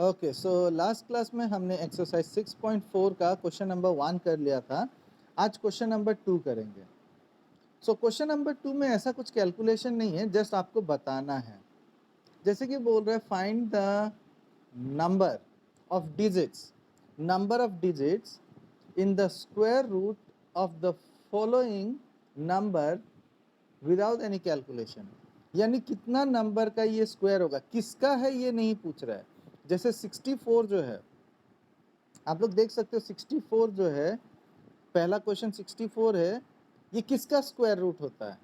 Okay, so last class में हमने exercise 6.4 का क्वेश्चन नंबर 1 कर लिया था। आज क्वेश्चन नंबर 2 करेंगे। सो क्वेश्चन नंबर 2 में ऐसा कुछ कैलकुलेशन नहीं है, जस्ट आपको बताना है। जैसे कि बोल रहे हैं find the number of digits in the square root of the following number without any calculation. यानी कितना नंबर का ये स्क्वायर होगा, किसका है ये नहीं पूछ रहा है। जैसे 64 जो है, आप लोग देख सकते हो 64 जो है, पहला क्वेश्चन 64 है, ये किसका स्क्वायर रूट होता है?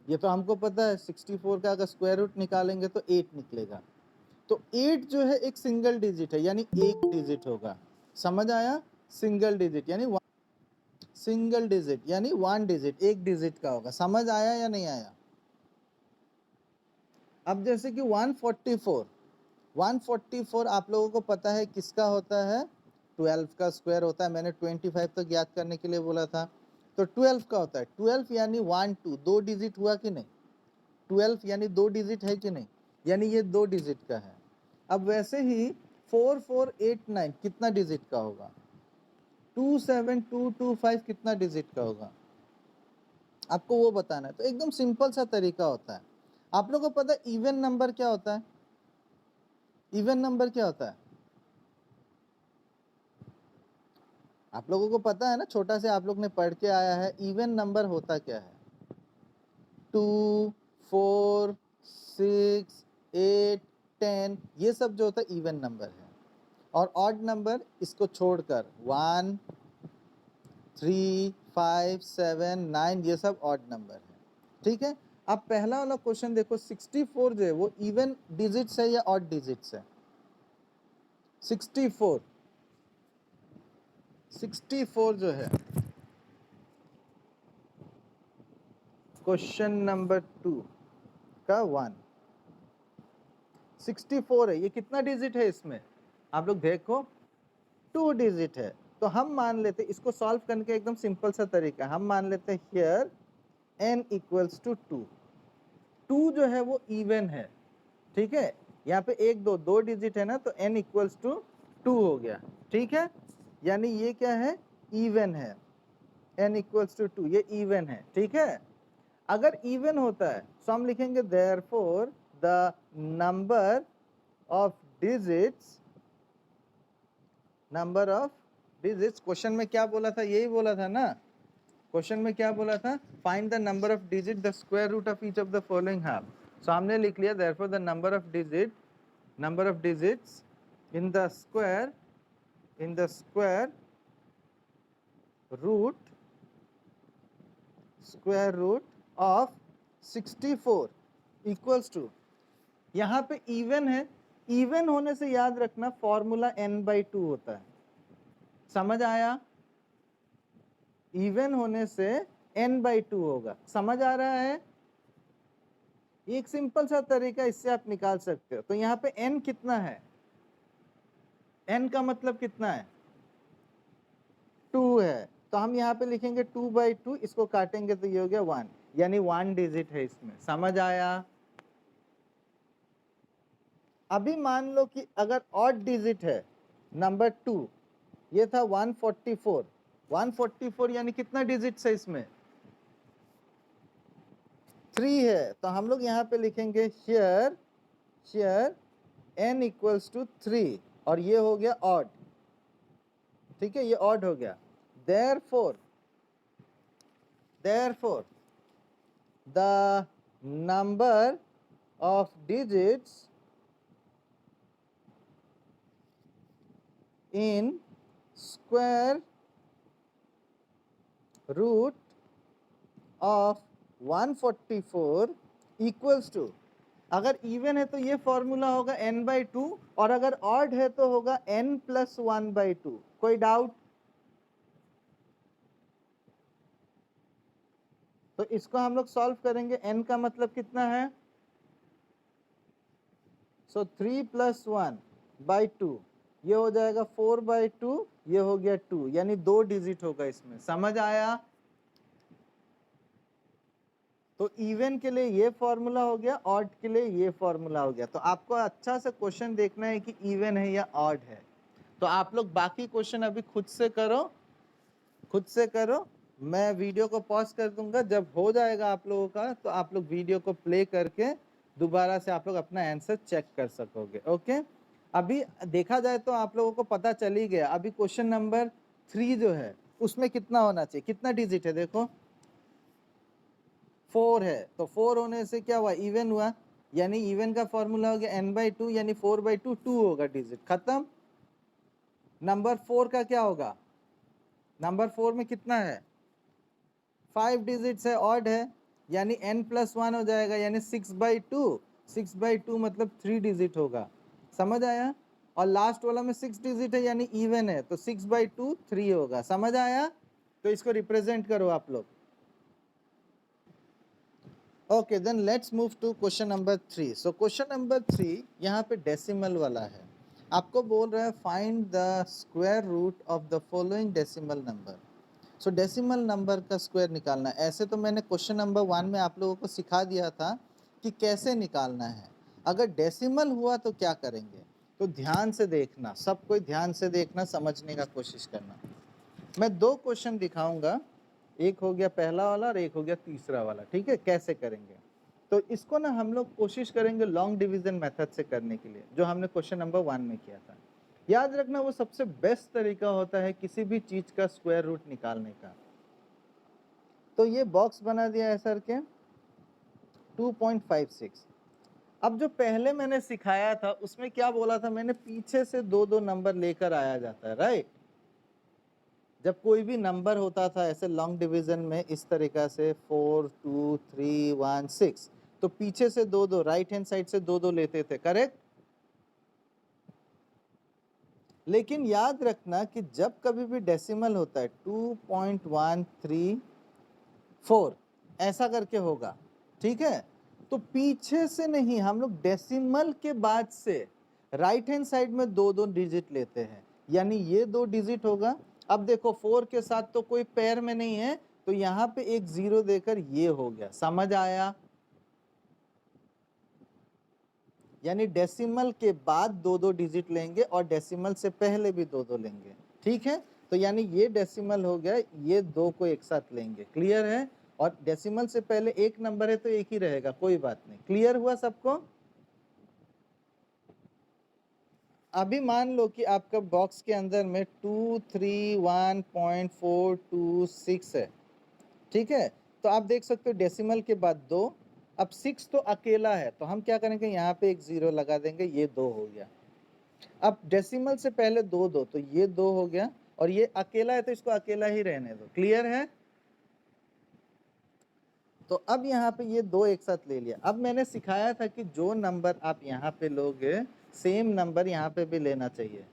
ये तो हमको पता है 64 का अगर स्क्वायर रूट निकालेंगे तो 8 निकलेगा। तो 8 जो है एक सिंगल डिजिट है, यानी एक डिजिट होगा। समझ आया? सिंगल डिजिट यानी वन डिजिट, एक डिजिट का होगा। समझ आया या नहीं आया? अब जैसे कि 144 आप लोगों को पता है किसका होता है? 12 का स्क्वायर होता है। मैंने 25 तक याद करने के लिए बोला था, तो 12 का होता है। 12 यानी 1 2 दो डिजिट हुआ कि नहीं? 12 यानी दो डिजिट है कि नहीं? यानी ये दो डिजिट का है। अब वैसे ही 4489 कितना डिजिट का होगा? 27225 कितना डिजिट का होगा? आपको वो बताना है। तो एकदम सिंपल सा तरीका होता है। आप लोगों को पता है इवन नंबर क्या होता है? इवन नंबर क्या होता है? आप लोगों को पता है ना, छोटा से आप लोग ने पढ़ के आया है। इवन नंबर होता क्या है? 2 4 6 8 10, ये सब जो होता है इवन नंबर है। और ऑड नंबर इसको छोड़कर 1 3 5 7 9, ये सब ऑड नंबर है। ठीक है। अब पहला वाला क्वेश्चन देखो, 64 जो है वो इवन डिजिट्स है या ऑड डिजिट्स है? 64 जो है, क्वेश्चन नंबर 2 का 1 64 है। ये कितना डिजिट है इसमें? आप लोग देखो, 2 डिजिट है। तो हम मान लेते, इसको सॉल्व करने का एकदम सिंपल सा तरीका, हम मान लेते हैं हियर n इक्वल्स टू 2। 2 जो है वो इवन है। ठीक है, यहाँ पे एक दो डिजिट है ना, तो n इक्वल्स टू 2 हो गया। ठीक है, यानी ये क्या है? इवन है। n इक्वल्स टू 2, ये इवन है। ठीक है, अगर इवन होता है तो हम लिखेंगे therefore the number of digits, question में क्या बोला था? यही बोला था ना। क्वेश्चन में क्या बोला था? Find the number of digit the square root of each of the following half. So हमने लिख लिया therefore the number of digits in the square root of 64 equals to, यहाँ पे इवन है। इवन होने से याद रखना फॉर्मूला n/2 होता है। समझ आया? इवन होने से n/2 होगा। समझ आ रहा है? एक सिंपल सा तरीका, इससे आप निकाल सकते हो। तो यहाँ पे n कितना है? n का मतलब कितना है? 2 है। तो हम यहाँ पे लिखेंगे 2/2, इसको काटेंगे तो ये हो गया 1, यानी 1 डिजिट है इसमें। समझ आया? अभी मान लो कि अगर ऑड डिजिट है नंबर 2, ये था 144 यानी कितना डिजिट है इसमें? 3 है। तो हम लोग यहाँ पे लिखेंगे हियर n इक्वल्स टू 3, और ये हो गया ऑड। ठीक है, ये ऑड हो गया। Therefore the number of digits in square root of 144 equals to, अगर इवन है तो ये फॉर्मूला होगा n/2, और अगर ऑड है तो होगा n प्लस 1/2। कोई डाउट? तो इसको हम लोग सॉल्व करेंगे। n का मतलब कितना है? सो 3 प्लस 1/2, ये हो जाएगा 4/2, ये हो गया 2, यानी 2 डिजिट होगा इसमें। समझ आया? तो इवन के लिए ये फॉर्मूला हो गया, ऑड के लिए ये फॉर्मूला हो गया। तो आपको अच्छा से क्वेश्चन देखना है कि इवन है या ऑड है। तो आप लोग बाकी क्वेश्चन अभी खुद से करो, खुद से करो। मैं वीडियो को पॉज कर दूंगा, जब हो जाएगा आप लोगों का तो आप लोग वीडियो को प्ले करके दोबारा से आप लोग अपना आंसर चेक कर सकोगे। ओके, अभी देखा जाए तो आप लोगों को पता चल ही गया। अभी क्वेश्चन नंबर 3 जो है उसमें कितना होना चाहिए, कितना डिजिट है, देखो 4 है। तो 4 होने से क्या हुआ, इवन हुआ, यानी इवन का फॉर्मूला हो गया n/2, यानी 4/2 2 होगा डिजिट, खत्म। नंबर 4 का क्या होगा, नंबर 4 में कितना है, 5 डिजिट्स है, ऑड है, यानी n+1 हो जाएगा, यानी 6/2। 6/2 मतलब 3 डिजिट होगा, समझ आया। और लास्ट वाला में 6 डिजिट है यानी इवन है, तो 6/2 3 होगा, समझ आया। तो इसको रिप्रेजेंट करो आप लोग। Okay, then let's move to question number 3। So question number 3 यहाँ पे डेसिमल वाला है। आपको बोल रहा है find the square root of the following decimal number. So decimal number का स्क्वायर निकालना है। ऐसे तो मैंने क्वेश्चन नंबर 1 में आप लोगों को सिखा दिया था कि कैसे निकालना है। अगर डेसिमल हुआ तो क्या करेंगे, तो ध्यान से देखना, सब कोई ध्यान से देखना, समझने का कोशिश करना। मैं 2 क्वेश्चन दिखाऊंगा, एक हो गया पहला वाला और एक हो गया तीसरा वाला, ठीक है। कैसे करेंगे, तो इसको ना हम लोग कोशिश करेंगे लॉन्ग डिवीजन मेथड से करने के लिए, जो हमने क्वेश्चन नंबर 1 में किया था। याद रखना वो सबसे बेस्ट तरीका होता है किसी भी चीज का स्क्वायर रूट निकालने का। तो ये बॉक्स बना दिया है सर के 2.56। अब जो पहले मैंने सिखाया था उसमें क्या बोला था मैंने, पीछे से 2-2 नंबर लेकर आया जाता है, राइट। जब कोई भी नंबर होता था ऐसे लॉन्ग डिवीजन में इस तरीका से 4 2 3 1 6, तो पीछे से 2-2, राइट हैंड साइड से 2-2 लेते थे, करेक्ट। लेकिन याद रखना कि जब कभी भी डेसिमल होता है 2.134 ऐसा करके होगा, ठीक है। तो पीछे से नहीं, हम लोग डेसिमल के बाद से राइट हैंड साइड में 2-2 डिजिट लेते हैं, यानी ये 2 डिजिट होगा। अब देखो 4 के साथ तो कोई पेयर में नहीं है, तो यहाँ पे एक 0 देकर ये हो गया, समझ आया। यानी डेसिमल के बाद 2-2 डिजिट लेंगे और डेसिमल से पहले भी 2-2 लेंगे, ठीक है। तो यानी ये डेसिमल हो गया, ये 2 को एक साथ लेंगे, क्लियर है। और डेसिमल से पहले एक नंबर है तो एक ही रहेगा, कोई बात नहीं, क्लियर हुआ सबको। अभी मान लो कि आपका बॉक्स के अंदर में 231.426 है, ठीक है। तो आप देख सकते हो डेसिमल के बाद 2, अब 6 तो अकेला है, तो हम क्या करेंगे, यहाँ पे एक 0 लगा देंगे, ये 2 हो गया। अब डेसिमल से पहले 2-2, तो ये 2 हो गया, और ये अकेला है तो इसको अकेला ही रहने दो, क्लियर है। तो अब यहाँ पे ये 2 एक साथ ले लिया। अब मैंने सिखाया था कि जो नंबर आप यहाँ पे लोगे सेम नंबर यहाँ पे भी लेना चाहिए।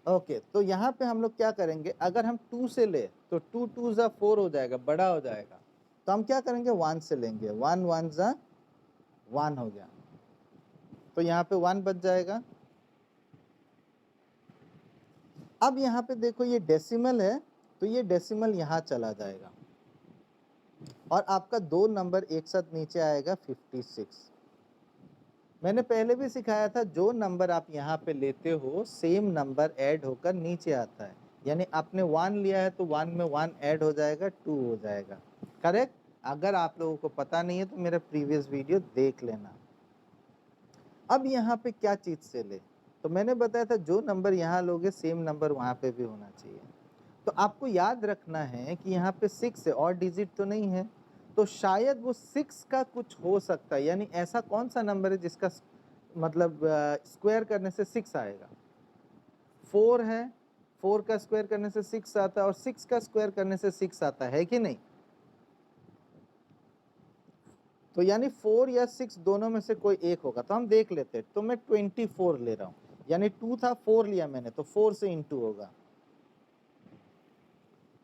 ओके, तो यहाँ पे हम लोग क्या करेंगे, अगर हम 2 से ले तो 2 2 जा 4 हो जाएगा, बड़ा हो जाएगा। तो हम क्या करेंगे, 1 से लेंगे, 1 1 जा 1 हो गया, तो यहाँ पे 1 बच जाएगा। अब यहाँ पे देखो ये डेसिमल है, तो ये डेसिमल यहाँ चला जाएगा और आपका 2 नंबर एक साथ नीचे आएगा 56। मैंने पहले भी सिखाया था, जो नंबर आप यहाँ पे लेते हो सेम नंबर ऐड होकर नीचे आता है, यानी आपने 1 लिया है तो 1 में 1 ऐड हो जाएगा, 2 हो जाएगा, करेक्ट। अगर आप लोगों को पता नहीं है तो मेरा प्रीवियस वीडियो देख लेना। अब यहाँ पे क्या चीज से ले, तो मैंने बताया था जो नंबर यहाँ लोगे सेम नंबर वहाँ पे भी होना चाहिए। तो आपको याद रखना है कि यहाँ पे 6 है और डिजिट तो नहीं है, तो शायद वो 6 का कुछ हो सकता है, यानी ऐसा कौन सा नंबर है जिसका मतलब स्क्वायर करने से 6 आएगा। 4 है, 4 का स्क्वायर करने से 6 आता है और 6 का स्क्वायर करने से 6 आता है कि नहीं। तो यानी 4 या 6 दोनों में से कोई एक होगा, तो हम देख लेते हैं। तो मैं 24 ले रहा हूँ, यानी 2 था 4 लिया मैंने, तो 4 से इंटू होगा,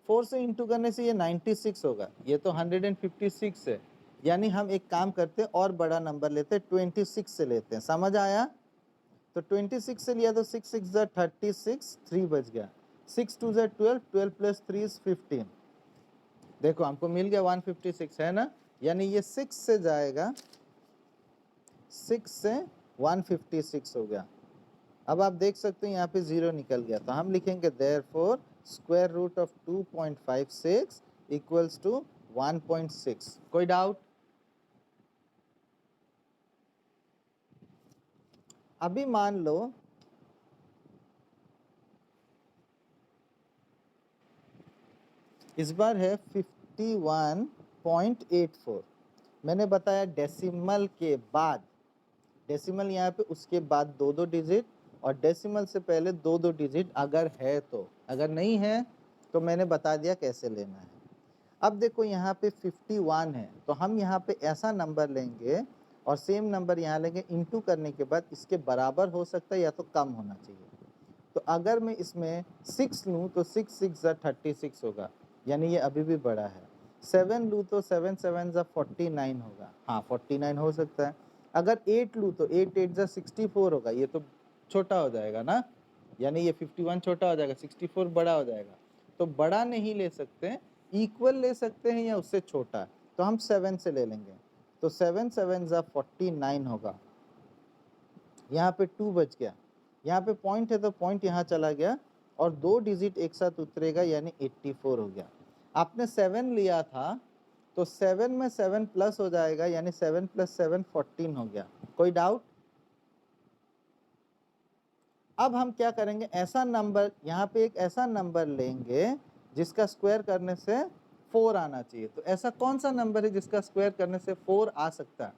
4 से इंटू करने से ये 96 होगा, ये तो 156 है। यानी हम एक काम करते हैं और बड़ा नंबर लेते हैं, 26 से लेते हैं, समझ आया। तो 26 से लिया तो 6 6 जा 36, 3 बच गया, 6 2 जा 12, 12 प्लस 3 इज 15। देखो हमको मिल गया 156 है ना, यानी ये 6 से जाएगा, 6 से 156 हो गया। अब आप देख सकते हैं यहाँ पे 0 निकल गया, तो हम लिखेंगे therefore square root of 2.56 equals to 1.6। कोई डाउट? अभी मान लो इस बार है 51.84। मैंने बताया डेसिमल के बाद, डेसिमल यहाँ पे उसके बाद 2 डिजिट, और डेसिमल से पहले 2 डिजिट अगर है तो, अगर नहीं है तो मैंने बता दिया कैसे लेना है। अब देखो यहाँ पे 51 है, तो हम यहाँ पे ऐसा नंबर लेंगे और सेम नंबर यहाँ लेंगे, इनटू करने के बाद इसके बराबर हो सकता है या तो कम होना चाहिए। तो अगर मैं इसमें 6 लूँ तो 6 6 ज़ा 36 होगा, यानी ये अभी भी बड़ा है। 7 लूँ तो 7 7 ज़ा 49 होगा, हाँ 49 हो सकता है। अगर 8 लूँ तो 8 8 ज़ा 64 होगा, ये तो छोटा हो जाएगा ना, यानी ये 51 छोटा हो जाएगा, 64 बड़ा हो जाएगा। तो बड़ा नहीं ले सकते, इक्वल ले सकते हैं या उससे छोटा, तो हम 7 से ले लेंगे। तो 7 7 ज़ा 49 होगा, यहाँ पे 2 बच गया, यहाँ पे पॉइंट है तो पॉइंट यहाँ चला गया और 2 डिजिट एक साथ उतरेगा, यानी 84 हो गया। आपने 7 लिया था तो 7 में 7 प्लस हो जाएगा, यानी 7 + 7 14 हो गया। कोई डाउट? अब हम क्या करेंगे, ऐसा नंबर यहाँ पे एक ऐसा नंबर लेंगे जिसका स्क्वायर करने से 4 आना चाहिए। तो ऐसा कौन सा नंबर है जिसका स्क्वायर करने से 4 आ सकता है?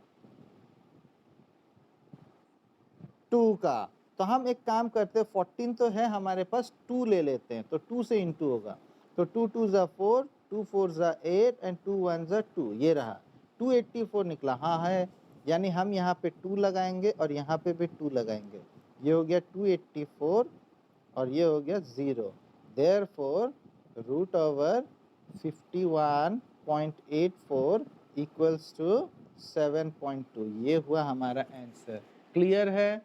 2 का। तो हम एक काम करते हैं, 14 तो है हमारे पास, 2 ले लेते हैं, तो 2 से इंटू होगा। तो 2 2 ज़ा 4, 2 4 ज़ा 8 एंड 2 1 ज़ा 2, ये रहा 284 निकला। हाँ है, यानी हम यहाँ पे 2 लगाएंगे और यहाँ पे भी 2 लगाएंगे, ये हो गया 284 और ये हो गया 0। Therefore root over 51.84 equals to 7.2, ये हुआ हमारा आंसर। क्लियर है?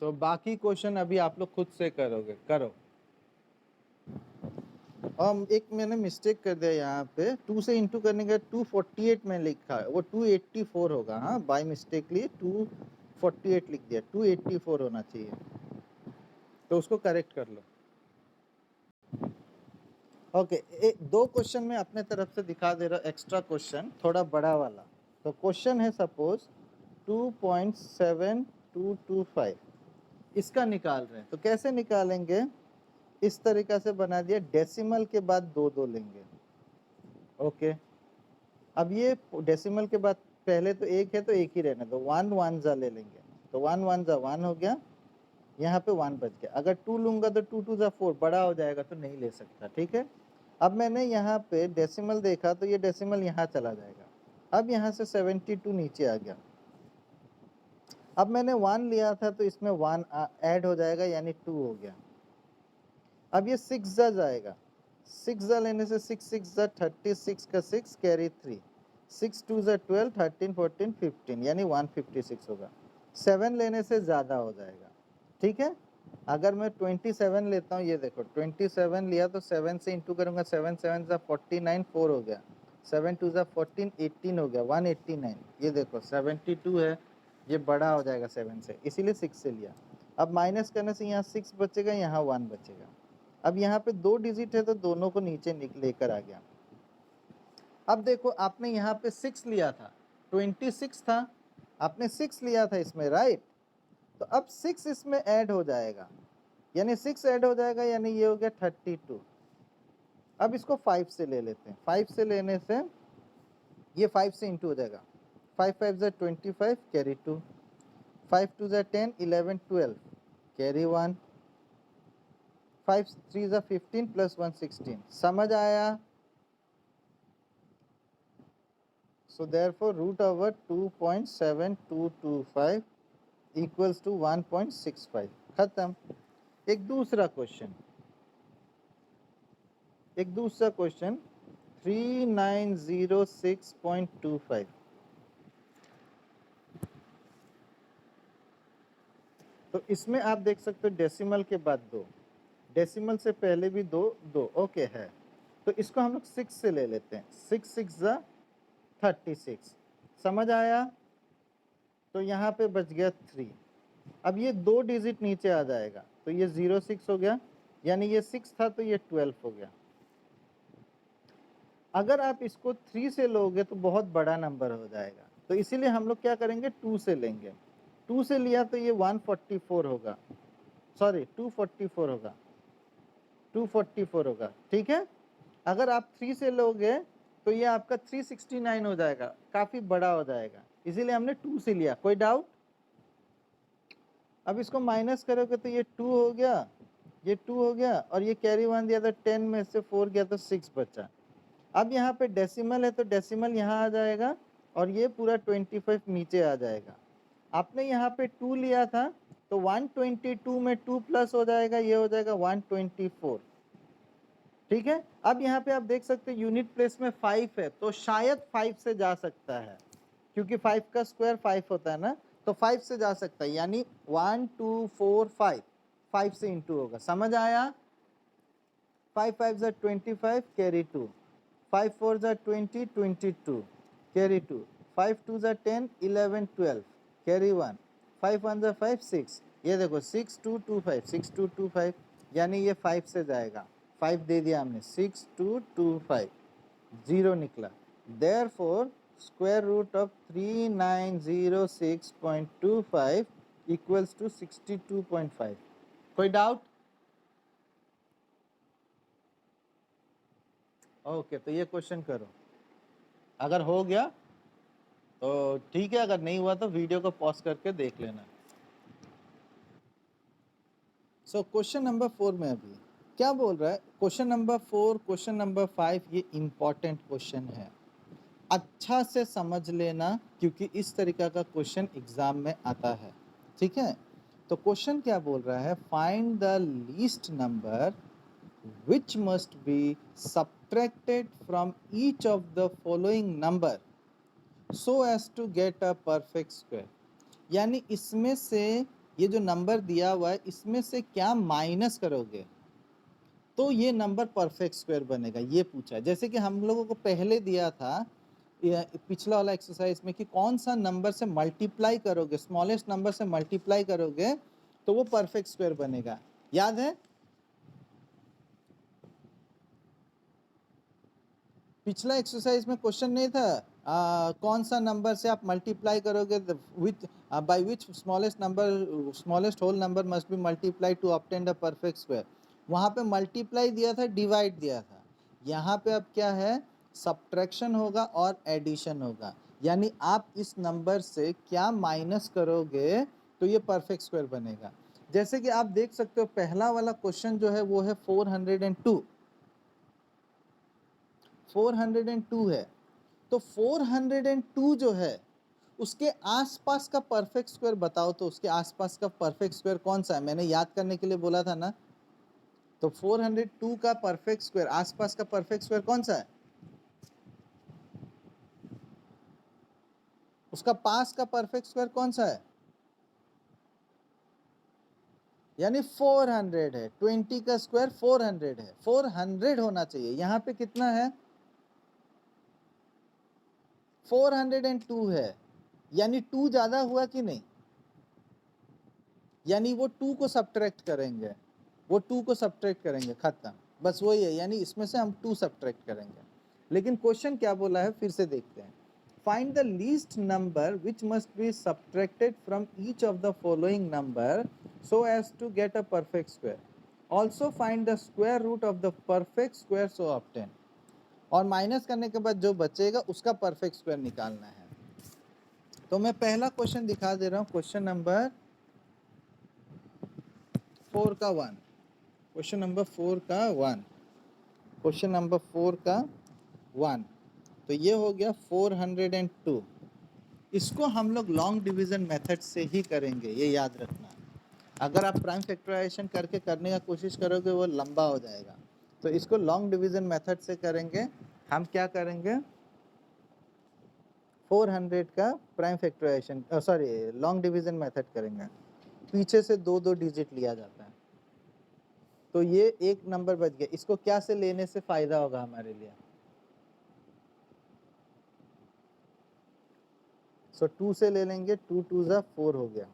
तो बाकी क्वेश्चन अभी आप लोग खुद से करोगे, करो। और एक मैंने मिस्टेक कर दिया यहाँ पे, 2 से इंटू करने का 248 में लिखा है, वो 284 होगा, हाँ बाय मिस्टेकली 248 लिख दिया, 284 होना चाहिए, तो उसको करेक्ट कर लो। ओके, दो क्वेश्चन मैं अपने तरफ से दिखा दे रहा हूँ, एक्स्ट्रा क्वेश्चन थोड़ा बड़ा वाला। तो क्वेश्चन है सपोज 2.7225, इसका निकाल रहे हैं, तो कैसे निकालेंगे? इस तरीका से बना दिया, डेसिमल के बाद 2 2 लेंगे। ओके, अब ये डेसिमल के बाद पहले तो एक है तो एक ही रहने दो, 1 1 ज़ा ले लेंगे, तो 1 1 ज़ा 1 हो गया, यहाँ पे 1 बच गया। अगर 2 लूंगा तो 2 2 ज़ा 4, बड़ा हो जाएगा तो नहीं ले सकता, ठीक है। अब मैंने यहाँ पे डेसिमल देखा तो ये डेसिमल यहाँ चला जाएगा, अब यहाँ से 72 नीचे आ गया। अब मैंने 1 लिया था तो इसमें 1 ऐड हो जाएगा, यानी 2 हो गया। अब ये 6 ज़ा जाएगा, 6 ज़ा लेने से 6 6 ज़ा 36 का 6 कैरी 3, 6 2 ज़ा 12, 13 14 15, यानी 156 होगा। 7 लेने से ज़्यादा हो जाएगा, ठीक है। अगर मैं 27 लेता हूँ, ये देखो 27 लिया तो 7 से इंटू करूँगा, 7 7 ज़ा 49, 4 हो गया, 7 2 ज़ा 14, 18 हो गया, 189। ये देखो 72 है, ये बड़ा हो जाएगा 7 से, इसीलिए 6 से लिया। अब माइनस करने से यहाँ 6 बचेगा, यहाँ 1 बचेगा। अब यहाँ पे 2 डिजिट है तो दोनों को नीचे लेकर आ गया। अब देखो आपने यहाँ पे 6 लिया था, 26 था, आपने 6 लिया था इसमें, राइट। तो अब 6 इसमें ऐड हो जाएगा, यानी 6 ऐड हो जाएगा, यानी ये हो गया 32। अब इसको 5 से ले लेते हैं, 5 से लेने से ये 5 से इंटू हो जाएगा, 5 5 ज़ा 25 कैरी 2, 5 2 ज़ा 10, 11 12 कैरी 1, 5 3 ज़ा 15 प्लस 1 16। समझ आया? So therefore root over 2.7225 equals to 1.65। खत्म। एक दूसरा क्वेश्चन, 3906.25। तो इसमें आप देख सकते हो डेसिमल के बाद 2, डेसिमल से पहले भी 2 2 ओके है। तो इसको हम लोग 6 से ले लेते हैं, 6 6 जा 36, समझ आया। तो यहाँ पे बच गया 3। अब ये 2 डिजिट नीचे आ जाएगा, तो ये 06 हो गया, यानी ये 6 था तो ये 12 हो गया। अगर आप इसको 3 से लोगे तो बहुत बड़ा नंबर हो जाएगा, तो इसीलिए हम लोग क्या करेंगे, 2 से लेंगे। 2 से लिया तो ये 144 होगा, सॉरी 244 होगा, 244 होगा, ठीक है। अगर आप 3 से लोगे तो ये आपका 369 हो जाएगा, काफी बड़ा हो जाएगा, इसीलिए हमने 2 से लिया। कोई डाउट? अब इसको माइनस करोगे तो ये 2 हो गया, ये 2 हो गया, और ये कैरी 1 दिया था, 10 में से 4 गया तो 6 बचा। अब यहाँ पे डेसिमल है तो डेसिमल यहाँ आ जाएगा, और ये पूरा 25 नीचे आ जाएगा। आपने यहाँ पे 2 लिया था तो 122 में 2 प्लस हो जाएगा, ये हो जाएगा 124, ठीक है। अब यहाँ पे आप देख सकते हैं यूनिट प्लेस में 5 है, तो शायद 5 से जा सकता है, क्योंकि 5 का स्क्वायर 5 होता है ना, तो 5 से जा सकता है, यानी 1 2 4 5, 5 से इंटू होगा, समझ आया। 5 5 जा 25 कैरी 2, 5 4 जा 20 22 कैरी 2, 5 2 जा 10 11 12 कैरी 1, 5 1 जा 5 6, ये देखो 6 2 2 5 6 2 2 5, यानी ये 5 से जाएगा, 5 दे दिया हमने, 6 2 2 5, 0 निकला। Therefore square root of 3906.25 equals to 62.5। कोई डाउट? ओके, तो ये क्वेश्चन करो, अगर हो गया तो ठीक है, अगर नहीं हुआ तो वीडियो को पॉज करके देख लेना। सो क्वेश्चन नंबर 4 में अभी क्या बोल रहा है, क्वेश्चन नंबर 4, क्वेश्चन नंबर 5, ये इंपॉर्टेंट क्वेश्चन है, अच्छा से समझ लेना, क्योंकि इस तरीका का क्वेश्चन एग्जाम में आता है, ठीक है। तो क्वेश्चन क्या बोल रहा है, find the least number which must be subtracted from each of the following number so as to get a perfect square। यानी इसमें से ये जो नंबर दिया हुआ है इसमें से क्या माइनस करोगे तो ये नंबर परफेक्ट स्क्वायर बनेगा, ये पूछा है। जैसे कि हम लोगों को पहले दिया था पिछला वाला एक्सरसाइज में कि कौन सा नंबर से मल्टीप्लाई करोगे, स्मॉलेस्ट नंबर से मल्टीप्लाई करोगे तो वो परफेक्ट स्क्वायर बनेगा, याद है। पिछला एक्सरसाइज में क्वेश्चन नहीं था कौन सा नंबर से आप मल्टीप्लाई करोगे with by which smallest whole number must be multiply to obtain the perfect square. वहाँ पे मल्टीप्लाई दिया था, डिवाइड दिया था, यहाँ पे अब क्या है, सब्ट्रैक्शन होगा और एडिशन होगा, यानी आप इस नंबर से क्या माइनस करोगे तो ये परफेक्ट स्क्वायर बनेगा। जैसे कि आप देख सकते हो पहला वाला क्वेश्चन जो है वो है 402, 402 है, तो 402 जो है उसके आसपास का परफेक्ट स्क्वायर बताओ, तो उसके आसपास का परफेक्ट स्क्वायर कौन सा है, मैंने याद करने के लिए बोला था ना। तो 402 का परफेक्ट स्क्वायर, आसपास का परफेक्ट स्क्वायर कौन सा है, उसका पास का परफेक्ट स्क्वायर कौन सा है, यानी 400 है, 20 का स्क्वायर 400 है, 400 होना चाहिए। यहाँ पे कितना है, 402 है, यानी 2 ज्यादा हुआ कि नहीं, यानी वो 2 को सब्ट्रैक्ट करेंगे, वो 2 को सब्ट्रैक्ट करेंगे, खत्म, बस वही है, यानी इसमें से हम 2 सब्ट्रैक्ट करेंगे। लेकिन क्वेश्चन क्या बोला है फिर से देखते हैं, find the least number which must be subtracted from each of the following number so as to get a perfect square, also find the square root of the perfect square so obtain. और minus करने के बाद जो बचेगा उसका perfect square निकालना है। तो मैं पहला क्वेश्चन दिखा दे रहा हूँ, क्वेश्चन नंबर 4 का 1, क्वेश्चन नंबर 4 का 1, क्वेश्चन नंबर 4 का 1, तो ये हो गया 402। इसको हम लोग लॉन्ग डिवीजन मेथड से ही करेंगे, ये याद रखना। अगर आप प्राइम फैक्टराइजेशन करके करने का कोशिश करोगे वो लंबा हो जाएगा, तो इसको लॉन्ग डिवीजन मेथड से करेंगे। हम क्या करेंगे, 400 का prime factorization, sorry long division method करेंगे, पीछे से 2 2 डिजिट लिया जाता है। तो ये एक नंबर बच गया। इसको क्या से लेने से फायदा होगा हमारे लिए? सो 2 से ले लेंगे, 2 2 जा 4 हो गया,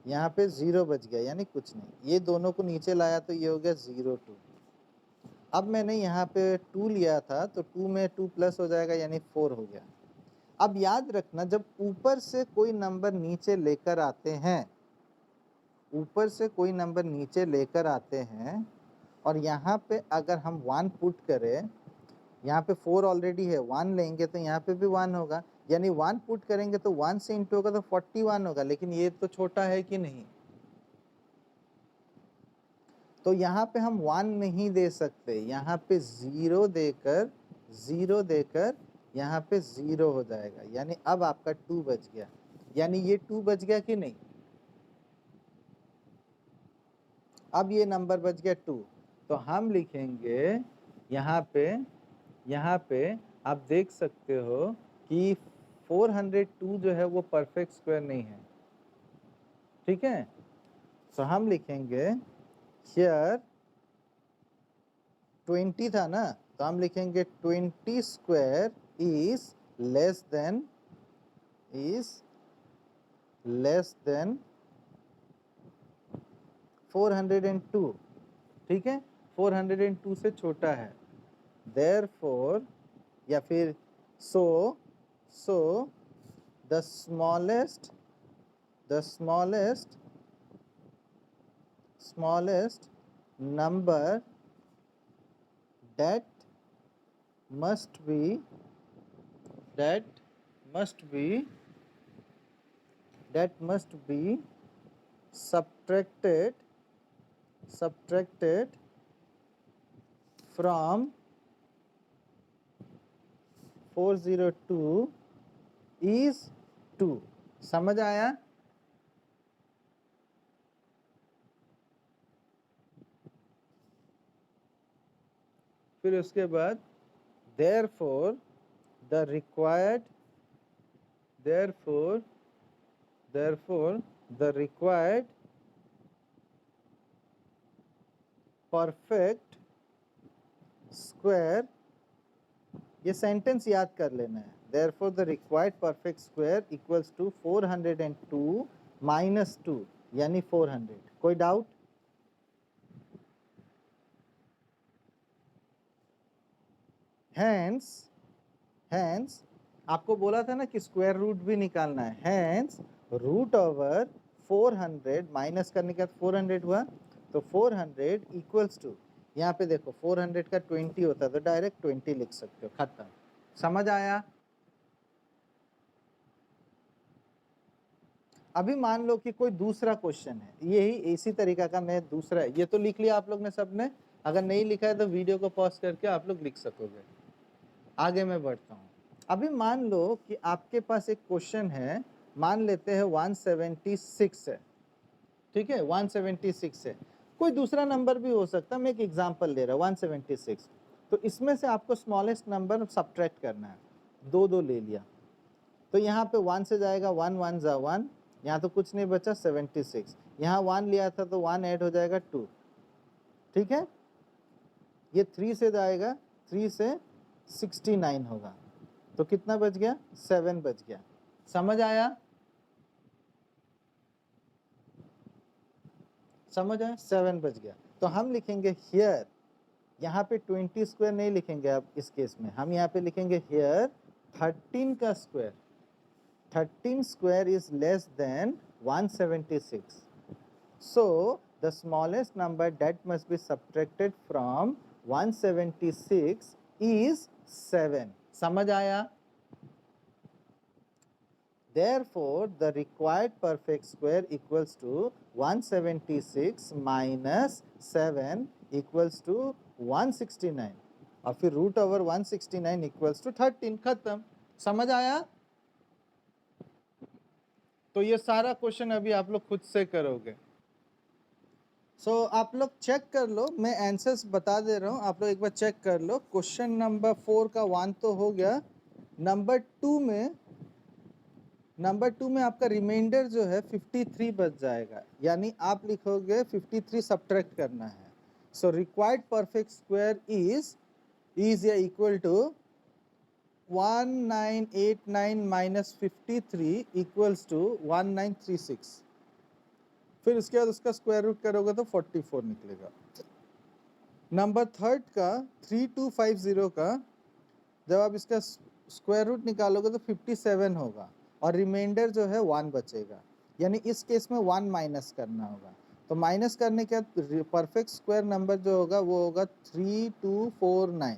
यहाँ पे 0 बच गया, यानी कुछ नहीं। ये दोनों को नीचे लाया तो ये हो गया 0 2। अब मैंने यहाँ पे 2 लिया था तो 2 में 2 प्लस हो जाएगा, यानी 4 हो गया। अब याद रखना, जब ऊपर से कोई नंबर नीचे लेकर आते हैं, ऊपर से कोई नंबर नीचे लेकर आते हैं और यहाँ पे अगर हम 1 पुट करें, यहाँ पे 4 ऑलरेडी है, 1 लेंगे तो यहाँ पे भी 1 होगा, यानी 1 पुट करेंगे तो 1 से इंटू होगा तो 41 होगा। लेकिन ये तो छोटा है कि नहीं, तो यहाँ पे हम 1 नहीं दे सकते, यहाँ पे 0 देकर यहाँ पे 0 हो जाएगा, यानी अब आपका 2 बच गया। यानी ये 2 बच गया कि नहीं? अब ये नंबर बच गया 2। तो हम लिखेंगे यहाँ पे आप देख सकते हो कि 402 जो है वो परफेक्ट स्क्वायर नहीं है, ठीक है। तो हम लिखेंगे हियर 20 था ना, तो हम लिखेंगे 20 स्क्वायर इज लेस देन 402, ठीक है, 402 से छोटा है। Therefore, या फिर so the smallest number that must be subtracted from 402 is 2। समझ आया? फिर उसके बाद therefore the required perfect square, ये सेंटेंस याद कर लेना है। therefore the required perfect square equals to 402 minus 2, यानी 400। कोई डाउट? हैंस आपको बोला था ना कि स्क्वायर रूट भी निकालना है। हैंस रूट ओवर 400 माइनस करने के बाद 400 हुआ, तो 400 इक्वल्स टू, यहाँ पे देखो 400 का 20 होता है तो डायरेक्ट 20 लिख सकते हो, खत्म। समझ आया? अभी मान लो कि कोई दूसरा क्वेश्चन है, यही इसी तरीका का मैं दूसरा, ये तो लिख लिया आप लोग ने सबने, अगर नहीं लिखा है तो वीडियो को पॉज करके आप लोग लिख सकोगे। आगे मैं बढ़ता हूँ। अभी मान लो कि आपके पास एक क्वेश्चन है, मान लेते हैं 176 है, ठीक है, 176 है, कोई दूसरा नंबर भी हो सकता है, मैं एक एग्जांपल ले रहा हूँ 176। तो इसमें से आपको स्मॉलेस्ट नंबर सब्ट्रैक्ट करना है, 2 2 ले लिया, तो यहाँ पे 1 से जाएगा 1 1 जा 1, यहाँ तो कुछ नहीं बचा 76, यहाँ 1 लिया था तो 1 ऐड हो जाएगा 2, ठीक है। ये 3 से जाएगा, 3 से 69 होगा, तो कितना बच गया? 7 बच गया। समझ आया? 7 बच गया। तो हम लिखेंगे हियर, यहाँ पे 20 स्क्वायर नहीं लिखेंगे अब इस केस में, हम यहाँ पे लिखेंगे हियर 13 का square, 13 square is less than 176। So the smallest number that must be subtracted from 176 is 7। समझ आया? Therefore, the required perfect square equals to 176 minus 7 equals to 169, और फिर रूट ओवर 169 इक्वल्स टू 13, खत्म। समझ आया? तो ये सारा क्वेश्चन अभी आप लोग खुद से करोगे। आप लोग चेक कर लो, मैं आंसर्स बता दे रहा हूँ, आप लोग एक बार चेक कर लो। क्वेश्चन नंबर 4 का 1 तो हो गया। नंबर 2 में आपका रिमाइंडर जो है 53 बच जाएगा, यानी आप लिखोगे 53 सब्ट्रैक्ट करना है। So required perfect square is या equal to 1989 minus 53 equals to 1936. फिर उसके बाद उसका स्क्वायर रूट करोगे तो 44 निकलेगा। नंबर थर्ड का 3250 का जब आप इसका स्क्वायर रूट निकालोगे तो 57 होगा और रिमाइंडर जो है 1 बचेगा, यानी इस केस में 1 माइनस करना होगा। तो माइनस करने के बाद परफेक्ट स्क्वायर नंबर जो होगा वो होगा 3249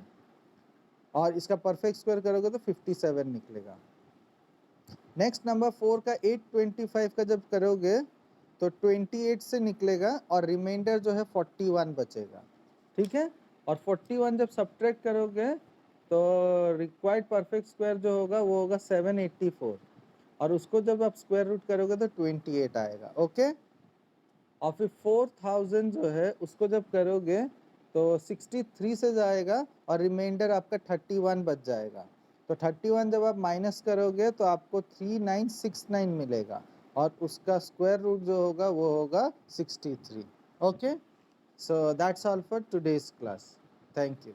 और इसका परफेक्ट स्क्वायर करोगे तो 57 निकलेगा। नेक्स्ट नंबर 4 का 825 का जब करोगे तो 28 से निकलेगा और रिमाइंडर जो है 41 बचेगा, ठीक है। और 41 जब सब्ट्रैक्ट करोगे तो रिक्वायर्ड परफेक्ट स्क्वायर जो होगा वो होगा 784 और उसको जब आप स्क्वायर रूट करोगे तो 28 आएगा, ओके। और फिर 4000 जो है उसको जब करोगे तो 63 से जाएगा और रिमाइंडर आपका 31 बच जाएगा। तो 31 जब आप माइनस करोगे तो आपको 3969 मिलेगा और उसका स्क्वायर रूट जो होगा वो होगा 63, okay. So that's all for today's class, thank you.